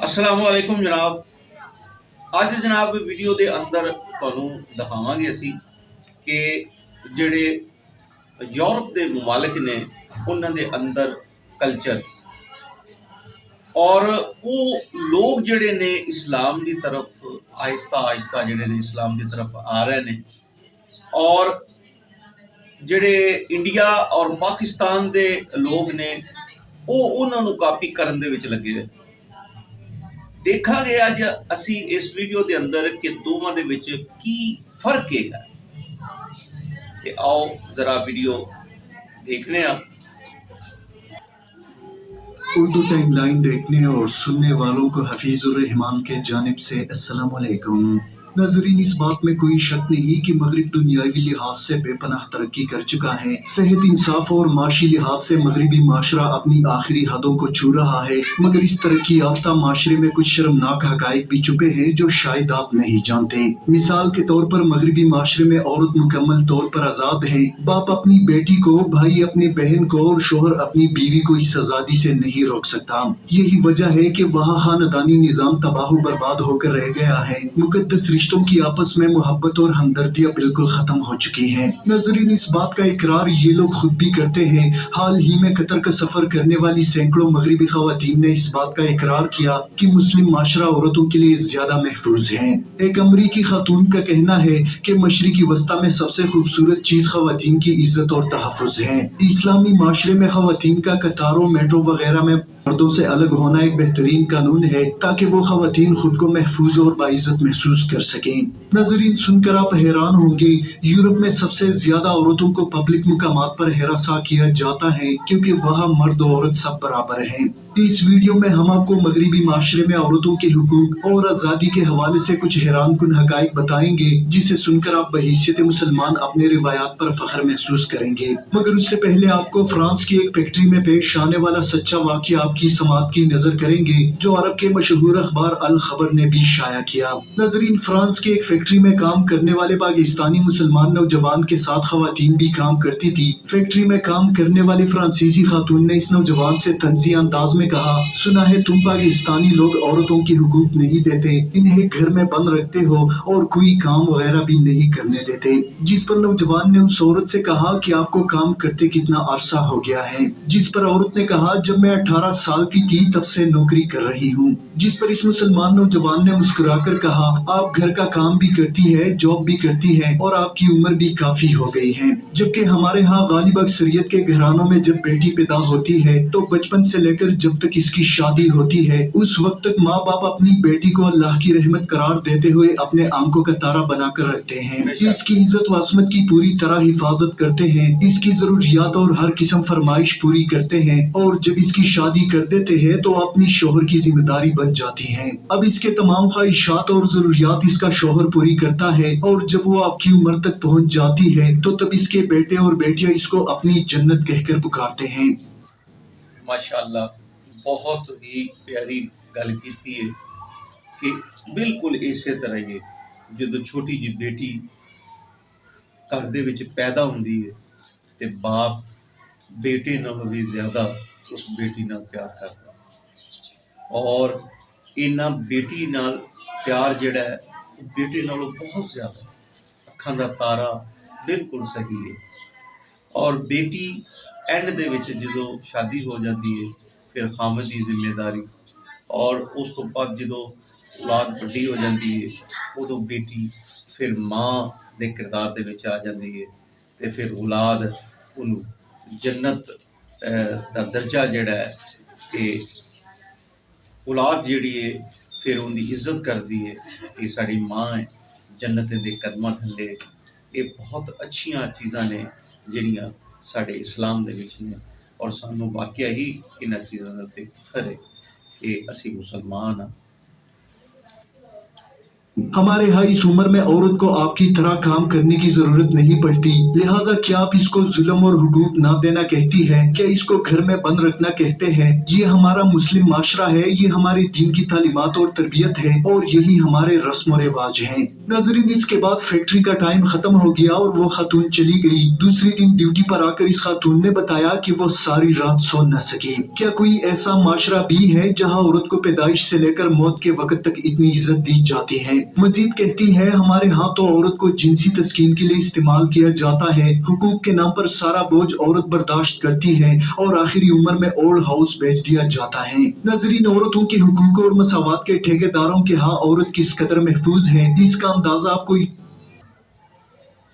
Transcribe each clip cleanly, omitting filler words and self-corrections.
अस्सलाम वालेकुम जनाब। ਅੱਜ जनाब ਵੀਡੀਓ ਦੇ ਅੰਦਰ ਤੁਹਾਨੂੰ ਦਿਖਾਵਾਂਗੇ ਅਸੀਂ ਕਿ ਜਿਹੜੇ ਯੂਰਪ ਦੇ ਮਮਾਲਿਕ ਨੇ ਉਹਨਾਂ ਦੇ ਅੰਦਰ ਕਲਚਰ ਔਰ ਉਹ ਲੋਕ ਜਿਹੜੇ ਨੇ ਇਸਲਾਮ ਦੀ ਤਰਫ ਆਹਿਸਤਾ ਜਿਹੜੇ ਨੇ ਇਸਲਾਮ ਦੀ ਤਰਫ ਆ ਰਹੇ ਨੇ ਔਰ ਜਿਹੜੇ ਇੰਡੀਆ ਔਰ ਪਾਕਿਸਤਾਨ ਦੇ ਲੋਕ ਨੇ ਉਹ ਉਹਨਾਂ ਨੂੰ ਕਾਪੀ ਕਰਨ ਦੇ ਵਿੱਚ ਲੱਗੇ ਹੋਏ। ਦੇਖਾਂਗੇ ਅੱਜ ਅਸੀਂ ਇਸ ਵੀਡੀਓ ਦੇ ਅੰਦਰ ਕਿ ਦੋਵਾਂ ਦੇ ਵਿੱਚ ਕੀ ਫਰਕ ਹੈਗਾ ਤੇ आओ जरा वीडियो देखने उर्दू टाइमलाइन देखने और सुनने वालों को हफीजुर रहमान के जानिब से अस्सलाम वालेकुम। नाजरीन, इस बात में कोई शक नहीं कि मगरिब दुनियावी लिहाज से बेपनाह तरक्की कर चुका है। सेहत, इंसाफ और माशी लिहाज से मगरिबी माशरा अपनी आखिरी हदों को छू रहा है, मगर इस तरक्की याफ्ता माशरे में कुछ शर्मनाक हकायक भी छुपे हैं जो शायद आप नहीं जानते। मिसाल के तौर पर मगरिबी माशरे में औरत मुकम्मल तौर पर आजाद है। बाप अपनी बेटी को, भाई अपनी बहन को और शोहर अपनी बीवी को इस आजादी से नहीं रोक सकता। यही वजह है कि वहाँ खानदानी निजाम तबाह बर्बाद होकर रह गया है। मुकद्दस रिश्तों की आपस में मोहब्बत और हमदर्दियाँ बिल्कुल खत्म हो चुकी हैं। नाज़रीन, इस बात का इकरार ये लोग खुद भी करते हैं। हाल ही में कतर का सफर करने वाली सैकड़ों मगरिबी खवातीन ने इस बात का इकरार किया कि मुस्लिम माशरा औरतों के लिए ज्यादा महफूज है। एक अमरीकी खातून का कहना है कि मशरिकी वस्ता में सबसे खूबसूरत चीज खवातीन की इज्जत और तहफ़्फ़ुज़ है। इस्लामी माशरे में खवातीन का कतारों, मेट्रो वगैरह में मर्दों से अलग होना एक बेहतरीन कानून है ताकि वो खवातीन खुद को महफूज और बाइज्जत महसूस कर सकें। नाज़रीन, सुनकर आप हैरान होंगे, यूरोप में सबसे ज्यादा औरतों को पब्लिक मुकामात पर हिरासा किया जाता है क्योंकि वहाँ मर्द और औरत सब बराबर हैं। इस वीडियो में हम आपको मगरिबी माशरे में औरतों के हुकूक और आज़ादी के हवाले से कुछ हैरान कुन हकायक बताएंगे जिसे सुनकर आप बहैसियत मुसलमान अपने रिवायात पर फख्र महसूस करेंगे। मगर उससे पहले आपको फ्रांस की एक फैक्ट्री में पेश आने वाला सच्चा वाक़या आपकी समात की नजर करेंगे जो अरब के मशहूर अखबार अल खबर ने भी शाया किया। नाज़रीन, फ्रांस की एक फैक्ट्री में काम करने वाले पाकिस्तानी मुसलमान नौजवान के साथ खवातीन भी काम करती थी। फैक्ट्री में काम करने वाली फ्रांसीसी खातून ने इस नौजवान से तंज़िया अंदाज में कहा, सुना है तुम पाकिस्तानी लोग औरतों की हुकूक नहीं देते, इन्हें घर में बंद रखते हो और कोई काम वगैरह भी नहीं करने देते। जिस पर नौजवान ने उस औरत से कहा कि आपको काम करते कितना अरसा हो गया है। जिस पर औरत ने कहा, जब मैं 18 साल की थी तब से नौकरी कर रही हूँ। जिस पर इस मुसलमान नौजवान ने मुस्कुराकर कहा, आप घर का काम भी करती है, जॉब भी करती है और आपकी उम्र भी काफी हो गई है। जबकि हमारे यहाँ गालिब अक्सरियत के घरानों में जब बेटी पैदा होती है तो बचपन से लेकर जब तक इसकी शादी होती है उस वक्त तक माँ बाप अपनी बेटी को अल्लाह की रहमत करार देते हुए अपने आंखों का तारा बनाकर रखते हैं। इसकी इज्जत व असमत की पूरी तरह हिफाजत करते हैं, इसकी जरूरियात और हर किस्म फरमाइश पूरी करते हैं और जब इसकी शादी कर देते हैं तो अपनी शोहर की जिम्मेदारी बन जाती है। अब इसके तमाम ख्वाहिशात और जरूरियात इसका शोहर पूरी करता है और जब वो आपकी उम्र तक पहुँच जाती है तो तब इसके बेटे और बेटियां इसको अपनी जन्नत कहकर पुकारते हैं। माशाअल्लाह, बहुत ही प्यारी गल की है कि बिल्कुल इस तरह ही जो छोटी जी बेटी घर दे विच पैदा हुंदी है ते बाप बेटे नालों भी ज्यादा उस बेटी नाल प्यार करता और इन्ना बेटी नाल प्यार जिहड़ा है बेटे नालों बहुत ज्यादा। अखां दा तारा बिल्कुल सही है और बेटी एंड दे विच जदों शादी हो जाती है फिर खामद की जिम्मेदारी और उस तो बाद जो औलाद वड्डी हो जाती है उदों बेटी फिर माँ के किरदार दे विच आ जाती है तो फिर औलाद उन्होंने जन्नत का दर्जा जिहड़ा है कि औलाद जिहड़ी है फिर उनकी इज्जत करती है कि साड़ी माँ है जन्नत के कदमां थल्ले। ये बहुत अच्छियां चीज़ां ने जिहड़ियां साडे इस्लाम दे विच ने और सानू वाकया ही इन्हां चीज़ां दा ते फख्र है कि असी मुसलमान हाँ। हमारे यहाँ इस उम्र में औरत को आपकी तरह काम करने की जरूरत नहीं पड़ती, लिहाजा क्या आप इसको जुल्म और हुकूक ना देना कहती है, क्या इसको घर में बंद रखना कहते हैं। ये हमारा मुस्लिम माशरा है, ये हमारे दीन की तालीमात और तरबियत है और यही हमारे रस्म और रिवाज हैं। नाजरीन, इसके बाद फैक्ट्री का टाइम खत्म हो गया और वो खातून चली गई। दूसरे दिन ड्यूटी पर आकर इस खातून ने बताया कि वो सारी रात सो न सकी। क्या कोई ऐसा माशरा भी है जहां औरत को पैदाइश से लेकर मौत के वक्त तक इतनी इज्जत दी जाती है? मजीद कहती है, हमारे यहाँ तो औरत को जिनसी तस्कीन के लिए इस्तेमाल किया जाता है। हुकूक के नाम पर सारा बोझ औरत बर्दाश्त करती है और आखिरी उम्र में ओल्ड हाउस भेज दिया जाता है। नाजरीन, औरतों के हुकूक और मसावात के ठेकेदारों के यहाँ औरत किस कदर महफूज है, इसका अंदाजा आपको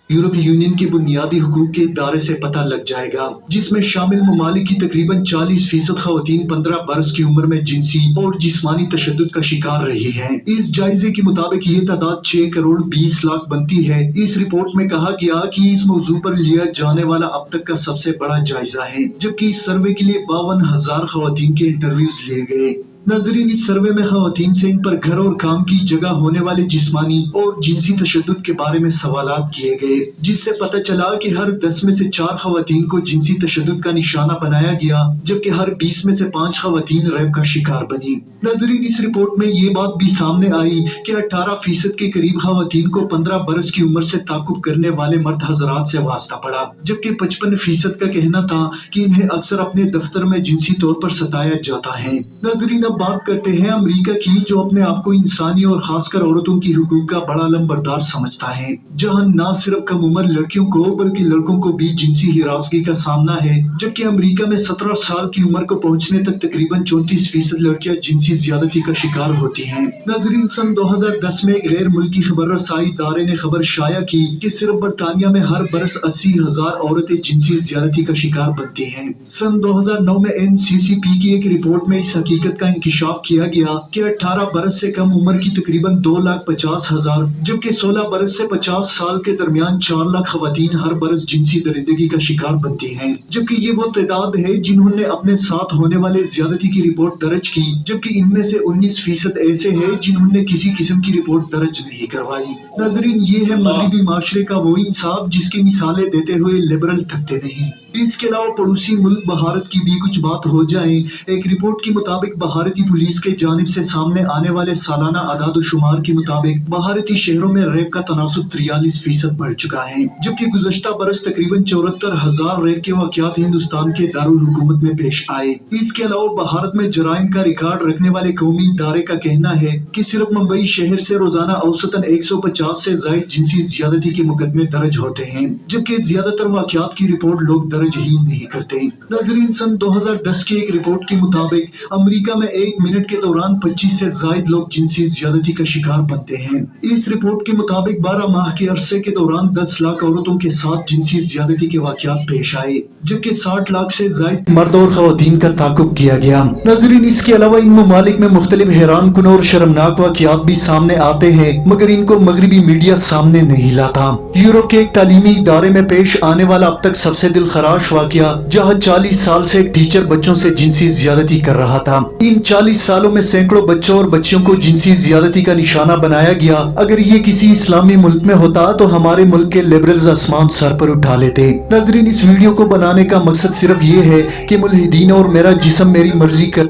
यूरोपीय यूनियन के बुनियादी हुकूक के इदारे से पता लग जाएगा, जिसमें शामिल ममालिक की तकरीबन 40% खवातीन 15 बरस की उम्र में जिनसी और जिस्मानी तशद्दुद का शिकार रही हैं। इस जायजे के मुताबिक ये तादाद 6 करोड़ 20 लाख बनती है। इस रिपोर्ट में कहा गया कि इस मौजू पर लिया जाने वाला अब तक का सबसे बड़ा जायजा है, जबकि इस सर्वे के लिए 52,000 खवातीन के इंटरव्यूज लिए गए। नाजरीन, इस सर्वे में खवातीन से इन पर घर और काम की जगह होने वाले जिस्मानी और जिनसी तशद्दुद के बारे में सवालात किए गए, जिससे पता चला कि हर 10 में से 4 खवातीन को जिनसी तशद्दुद का निशाना बनाया गया, जबकि हर 20 में से 5 खवातीन रेप का शिकार बनी। नाजरीन, इस रिपोर्ट में ये बात भी सामने आई कि 18% के करीब खवातीन को 15 बरस की उम्र से ताकुब करने वाले मर्द हजरात से वास्ता पड़ा, जबकि 55% का कहना था कि इन्हें अक्सर अपने दफ्तर में जिनसी तौर पर सताया जाता है। नाजरीन, बात करते हैं अमेरिका की, जो अपने आप को इंसानी और खासकर औरतों की हुकूक का बड़ा लंबरदार समझता है, जहां न सिर्फ कम उम्र लड़कियों को बल्कि लड़कों को भी जिनसी हिरासगी का सामना है, जबकि अमेरिका में 17 साल की उम्र को पहुंचने तक तकरीबन 34% लड़कियां जिनसी ज्यादती का शिकार होती हैं। नाजरीन, सन 2010 में एक गैर मुल्की खबर रसाई इदारे ने खबर शाया की कि सिर्फ बरतानिया में हर बरस 80,000 औरतें जिनसी ज्यादती का शिकार बनती हैं। सन 2009 में NCCP की एक रिपोर्ट में इस हकीकत का इंकिशाफ किया गया कि 18 बरस से कम उम्र की तकरीबन 2,50,000, जबकि 16 बरस से 50 साल के दरमियान 4 लाख खवातीन हर बरस जिनसी दरिंदगी का शिकार बनती हैं, जबकि ये वो तादाद है जिन्होंने अपने साथ होने वाले ज्यादती की रिपोर्ट दर्ज की, जबकि इनमें से 19% ऐसे हैं जिन्होंने किसी किस्म की रिपोर्ट दर्ज नहीं करवाई। नाजरीन, ये है मगरबी माशरे का वो इंसाफ जिसकी मिसालें देते हुए लिबरल थकते नहीं। इसके अलावा पड़ोसी मुल्क भारत की भी कुछ बात हो जाए। एक रिपोर्ट के मुताबिक भारतीय पुलिस के जानिब से सामने आने वाले सालाना आदाद-ओ-शुमार के मुताबिक भारतीय शहरों में रेप का तनासुब 43% बढ़ चुका है, जबकि गुज़श्ता बरस तकरीबन 74,000 रेप के वाक़यात हिंदुस्तान के दारुल हुकूमत में पेश आए। इसके अलावा भारत में जराइम का रिकॉर्ड रखने वाले कौमी इदारे का कहना है कि सिर्फ मुंबई शहर से रोजाना औसतन 150 से ज्यादा जिनसी ज्यादती के मुकदमे दर्ज होते हैं, जबकि ज्यादातर वाक़यात की रिपोर्ट लोग दर्ज ही नहीं करते। नाजरीन, सन 2010 की एक रिपोर्ट के मुताबिक अमेरिका में 1 मिनट के दौरान 25 से ज्यादा लोग जिनसी ज्यादती का शिकार बनते हैं। इस रिपोर्ट के मुताबिक 12 माह के अरसे के दौरान 10 लाख औरतों के साथ जिनसी ज्यादती के वाक़यात पेश आए, जबकि 60 लाख से ज्यादा मर्द और खवातीन का ताकुब किया गया। नाजरीन, इसके अलावा इन ममालिक में मुख्तलिफ हैरानकुन और शर्मनाक वाक़यात भी सामने आते हैं, मगर इनको मगरबी मीडिया सामने नहीं लाता। यूरोप के एक तालीमी इदारे में पेश आने वाला अब तक सबसे दिलखराश वाक़या, जहाँ 40 साल से एक टीचर बच्चों से जिनसी ज्यादती कर रहा था। इन 40 सालों में सैकड़ों बच्चों और बच्चियों को जिनसी ज्यादती का निशाना बनाया गया। अगर ये किसी इस्लामी मुल्क में होता तो हमारे मुल्क के लिबरल्स आसमान सर पर उठा लेते। नाजरीन, इस वीडियो को बनाने का मकसद सिर्फ ये है कि मुल्हिदीन और मेरा जिस्म मेरी मर्जी कर।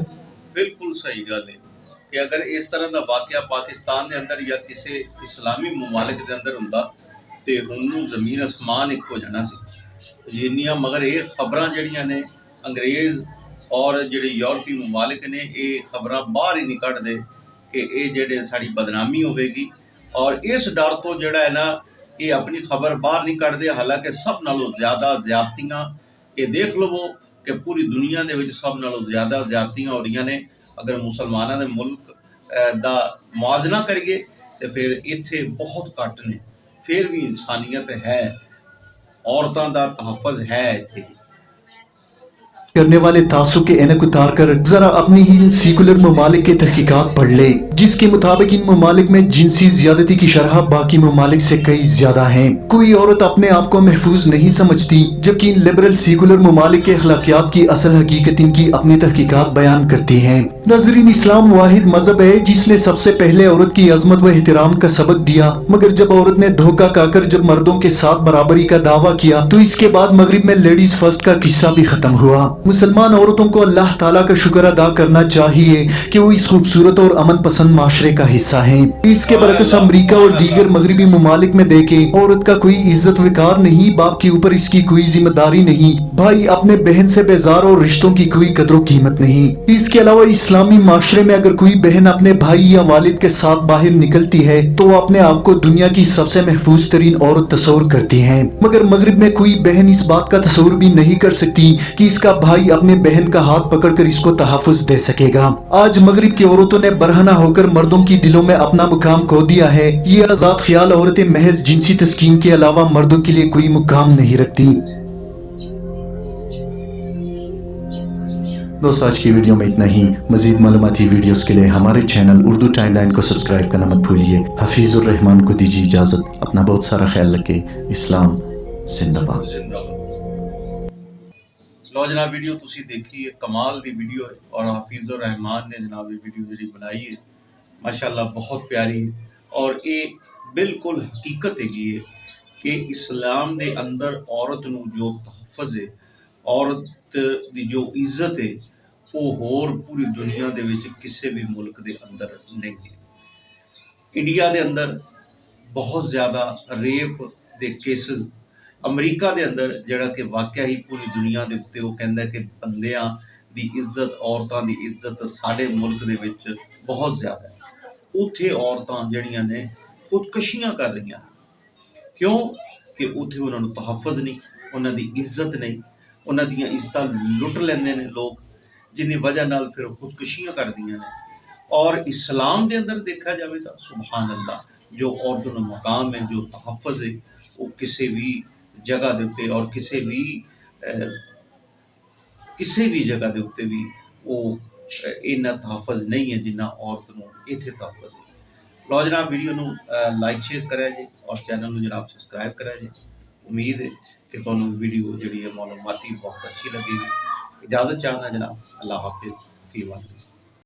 बिल्कुल सही गल है कि अगर इस तरह का वाक़या पाकिस्तान के अंदर या किसी इस्लामी ममालिक के अंदर हुंदा ते हुण जमीन आसमान एक हो जाना सी जिन्नियां, मगर ये खबरां जड़ियां ने अंग्रेज़ और जेडे यूरोपी ममालिक ने ये खबरां बाहर ही नहीं कढ़दे कि ये जेडे साड़ी बदनामी होगी, और इस डर तो जेड़ा है ना ये अपनी खबर बाहर नहीं कढ़दे। हालांकि सब नालों ज़्यादा ज़्यादतियां ये देख लवो कि पूरी दुनिया दे विच सब नालों ज़्यादा ज़्यादतियां हो रही ने। अगर मुसलमानों के मुल्क दा मुआजना करिए तो फिर इत्थे बहुत घट ने, फिर भी इंसानियत है, औरतों का तहफ़्फ़ुज़ है इत्थे करने वाले तासुब के ऐनक उतार कर जरा अपनी ही सीकुलर ममालिक के तहकीकात पढ़ ले, जिसके मुताबिक इन ममालिक में जिनसी ज्यादती की शरह बाकी ममालिक से कई ज्यादा है। कोई औरत अपने आप को महफूज नहीं समझती, जबकि इन लिबरल सीकुलर ममालिक के अखलाकियात की असल हकीकत इनकी अपनी तहकीकात बयान करती है। नाजरीन, इस्लाम वाहिद मजहब है जिसने सबसे पहले औरत की अजमत व एहतराम का सबक दिया, मगर जब औरत ने धोखा खाकर जब मर्दों के साथ बराबरी का दावा किया तो इसके बाद मगरिब में लेडीज फर्स्ट का किस्सा भी खत्म हुआ। मुसलमान औरतों को अल्लाह ताला का शुक्र अदा करना चाहिए कि वो इस खूबसूरत और अमन पसंद माशरे का हिस्सा हैं। इसके बरकस अमरीका और दीगर मगरबी ममालिक में देखें, औरत का कोई इज्जत विकार नहीं, बाप के ऊपर इसकी कोई जिम्मेदारी नहीं, भाई अपने बहन से बेजार और रिश्तों की कोई कदर कीमत नहीं। इसके अलावा इस्लामी माशरे में अगर कोई बहन अपने भाई या वालिद के साथ बाहर निकलती है तो वो अपने आप को दुनिया की सबसे महफूज तरीन औरत तस्वर करती है, मगर मगरिब में कोई बहन इस बात का तस्वर भी नहीं कर सकती कि इसका भाई अपने बहन का हाथ पकड़कर इसको तहफ़्फ़ुज़ दे सकेगा। आज मगरिब की औरतों ने बरहना होकर मर्दों की दिलों में अपना मुकाम खो दिया है। ये आजाद ख्याल औरतें महज जिनसी तस्कीन के अलावा मर्दों के लिए कोई मुकाम नहीं रखती। दोस्तों आज की वीडियो में इतना ही। मजीद मालूमाती वीडियोस के लिए हमारे चैनल उर्दू टाइमलाइन को सब्सक्राइब करना मत भूलिए। हफीजुर रहमान को दीजिए इजाजत। अपना बहुत सारा ख्याल रखें। इस्लाम जिंदाबाद। जिंदाबाद। लो जनाब वीडियो तुसी देखी है, कमाल दी वीडियो है और हफीजुर रहमान ने जनाब ये वीडियो जी बनाई है, माशाल्लाह बहुत प्यारी है और ये बिल्कुल हकीकत हैगी है कि इस्लाम दे अंदर औरत नूं जो तहफ़्फ़ुज़ है, औरत दी जो इज्जत है, वो होर पूरी दुनिया दे विच किसी भी मुल्क दे अंदर नहीं है। इंडिया दे अंदर बहुत ज़्यादा रेप दे केसेस, अमरीका दे अंदर जिहड़ा कि वाकया ही पूरी दुनिया दे उत्ते वो कहंदा कि बंदियां दी इज्जत, औरतां दी इज्जत साडे मुल्क दे विच बहुत ज़्यादा है। उत्थे औरतां जिहड़ियां ने खुदकशियां कर रहीआं, क्यों कि उत्थे उन्हां नूं तहफ़्फ़ुज़ नहीं, उन्हां दी इज्जत नहीं, उन्हां दियां इज्जतां लुट लैंदे ने लोग, जिन्नी वजह नाल फिर खुदकशियां करदियां ने। और इस्लाम के अंदर देखा जाए तो सुबहान अल्लाह, जो औरतों का मकाम है, जो तहफ़्फ़ुज़ है, वो किसी भी जगह के उत्ते और किसी भी जगह के उत्ते भी वो इन्ना तहफ़्फ़ुज़ नहीं है जिन्ना औरत नूं इत्थे तहफ़्फ़ुज़ है। लो जनाब वीडियो नूं लाइक शेयर करा जी और चैनल नूं जनाब सब्सक्राइब करा जी। उम्मीद है कि तुहानूं वीडियो जिहड़ी है मालूमाती बहुत अच्छी लगेगी। इजाज़त चाहना जनाब, अल्लाह हाफिज़, फी अमान अल्लाह।